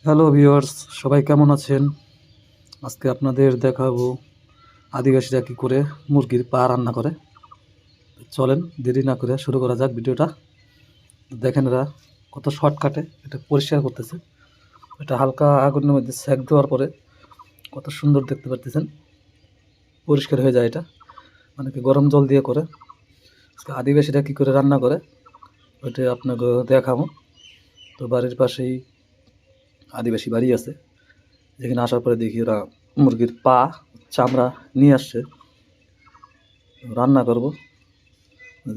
Hello viewers, সবাই কেমন আছেন? আজকে আপনাদের দেখাবো আদিবাসীরা কী করে মুরগির পা রান্না করে। চলেন দেরি না করে শুরু করা যাক ভিডিওটা। দেখেন এরা কত শর্টকাটে এটা পরিষ্কার করতেছে। এটা হালকা আগুনের মধ্যে সেঁক দেওয়ার পরে কত সুন্দর দেখতে পারতেছেন, পরিষ্কার হয়ে যায়। এটা অনেকে গরম জল দিয়ে করে। আজকে আদিবাসীরা কী করে রান্না করে ওইটা আপনাকে দেখাবো। তো বাড়ির পাশেই আদিবাসী বাড়ি আছে, যেখানে আসার পরে দেখি ওরা মুরগির পা চামড়া নিয়ে আসছে, রান্না করব।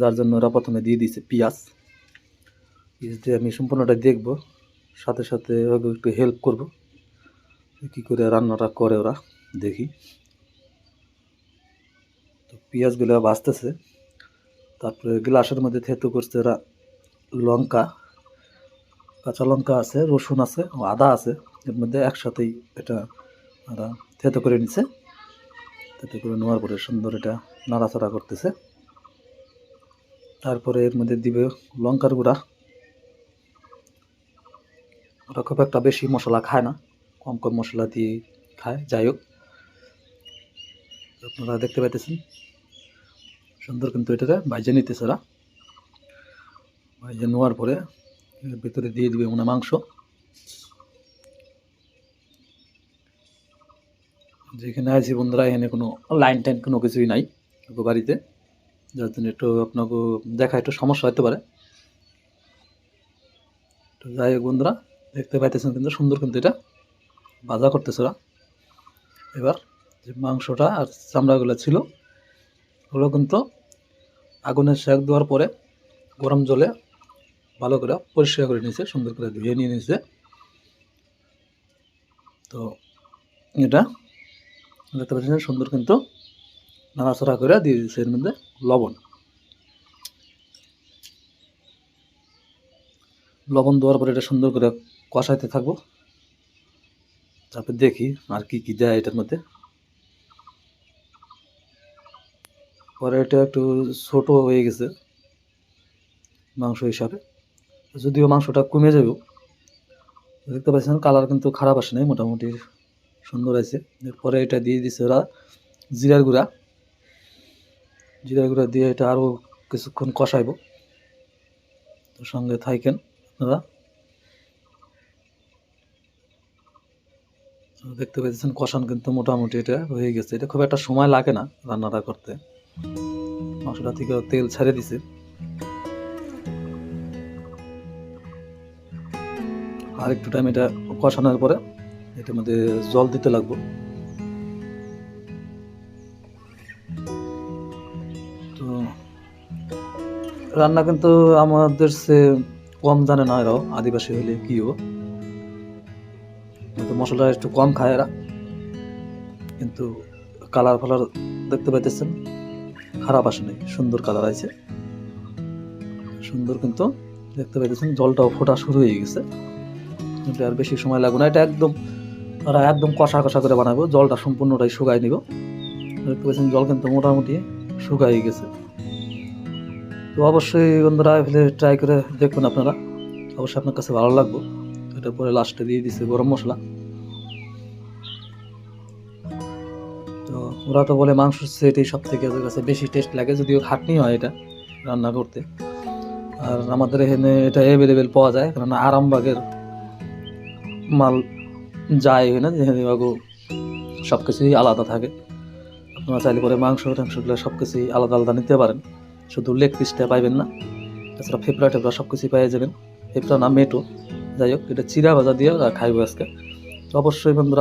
যার জন্য ওরা প্রথমে দিয়ে দিয়েছে পেঁয়াজ দিয়ে আমি সম্পূর্ণটা দেখব, সাথে সাথে ওকে একটু হেল্প করব কী করে রান্নাটা করে ওরা দেখি। তো পেঁয়াজগুলো ভাজতেছে, তারপরে গ্লাসের মধ্যে থেতো করছে ওরা লঙ্কা, কাঁচা লঙ্কা আছে, রসুন আছে, আদা আছে, এর মধ্যে একসাথেই এটা ওরা থেতো করে নিছে। থেতো করে নেওয়ার পরে সুন্দর এটা নাড়াচাড়া করতেছে। তারপরে এর মধ্যে দিবে লঙ্কার গুঁড়া। ওরা খুব একটা বেশি মশলা খায় না, কম কম মশলা দিয়ে খায়। যাই হোক, আপনারা দেখতে পাইতেছেন সুন্দর কিন্তু এটাকে ভাইজে নিতেছে ওরা। ভাইজে নেওয়ার পরে এর ভিতরে দিয়ে দিবে মনে মাংস। যেখানে আছি বন্ধুরা, এখানে কোনো লাইন টাইন কোনো কিছুই নাই বাড়িতে, যার জন্য একটু আপনাকে দেখা একটু সমস্যা হতে পারে। তো যাই হোক বন্ধুরা, দেখতে পাইতেছেন কিন্তু সুন্দর কিন্তু এটা ভাজা করতেছে ওরা। এবার যে মাংসটা আর চামড়াগুলো ছিল ওগুলো কিন্তু আগুনে সেঁক দেওয়ার পরে গরম জলে ভালো করে পরিষ্কার করে নিয়েছে, সুন্দর করে ধুয়ে নিয়ে নিয়েছে। তো এটা দেখতে পাচ্ছেন সুন্দর কিন্তু নাড়াচাড়া করে দিয়ে দিয়েছে। এর মধ্যে লবণ দেওয়ার পরে এটা সুন্দর করে কষাইতে থাকবো। তারপর দেখি আর কি কি দেয় এটার মধ্যে। পরে এটা একটু ছোট হয়ে গেছে মাংস হিসাবে, যদিও মাংসটা কমে যাবে। দেখতে পাচ্ছেন কালার কিন্তু খারাপ আসে নাই, মোটামুটি সুন্দর আছে। এরপরে এটা দিয়ে দিচ্ছে ওরা জিরার গুঁড়া। জিরার গুঁড়া দিয়ে এটা আরও কিছুক্ষণ কষাইব। তো সঙ্গে থাকেন আপনারা। দেখতে পাচ্ছেন কষান কিন্তু মোটামুটি এটা হয়ে গেছে। এটা খুব একটা সময় লাগে না রান্নাটা করতে, মাংসটা থেকে তেল ছেড়ে দিছে। আর একটু টাইম এটা কষানোর পরে এটার মধ্যে জল দিতে লাগবো। তো রান্না কিন্তু আমাদের সে কম জানে না এরাও, আদিবাসী হলে কি হবো, কিন্তু মশলা একটু কম খায় এরা। কিন্তু কালার ফালার দেখতে পাইতেছেন খারাপ আসে নাই, সুন্দর কালার আছে সুন্দর কিন্তু দেখতে পাইতেছেন। জলটাও ফোটা শুরু হয়ে গেছে, কিন্তু আর বেশি সময় লাগবে না। এটা একদম ওরা একদম কষা কষা করে বানাবো, জলটা সম্পূর্ণটাই শুকাই নিব। দেখতে পাচ্ছেন জল কিন্তু মোটামুটি শুকাই গেছে। তো অবশ্যই বন্ধুরা এগুলো ট্রাই করে দেখবেন আপনারা, অবশ্যই আপনার কাছে ভালো লাগবে। এটার পরে লাস্টে দিয়ে দিচ্ছে গরম মশলা। তো ওরা তো বলে মাংসের সেটাই সব থেকে ওদের কাছে বেশি টেস্ট লাগে, যদিও খাটনি হয় এটা রান্না করতে। আর আমাদের এখানে এটা অ্যাভেলেবেল পাওয়া যায়, কারণ আরামবাগের মাল যায় এখানে, যেখানে সব কিছুই আলাদা থাকে। আপনারা চাইলে পরে টাংসগুলো সব কিছুই আলাদা আলাদা নিতে পারেন, শুধু লেগ পিসটা পাইবেন না। তাছাড়া ফেফড়া টেফড়া সব কিছুই পেয়ে যাবেন। ফেফড়া না মেটো, যাই হোক এটা চিরা ভাজা দিয়ে খাইবো আজকে। তো অবশ্যই বন্ধুরা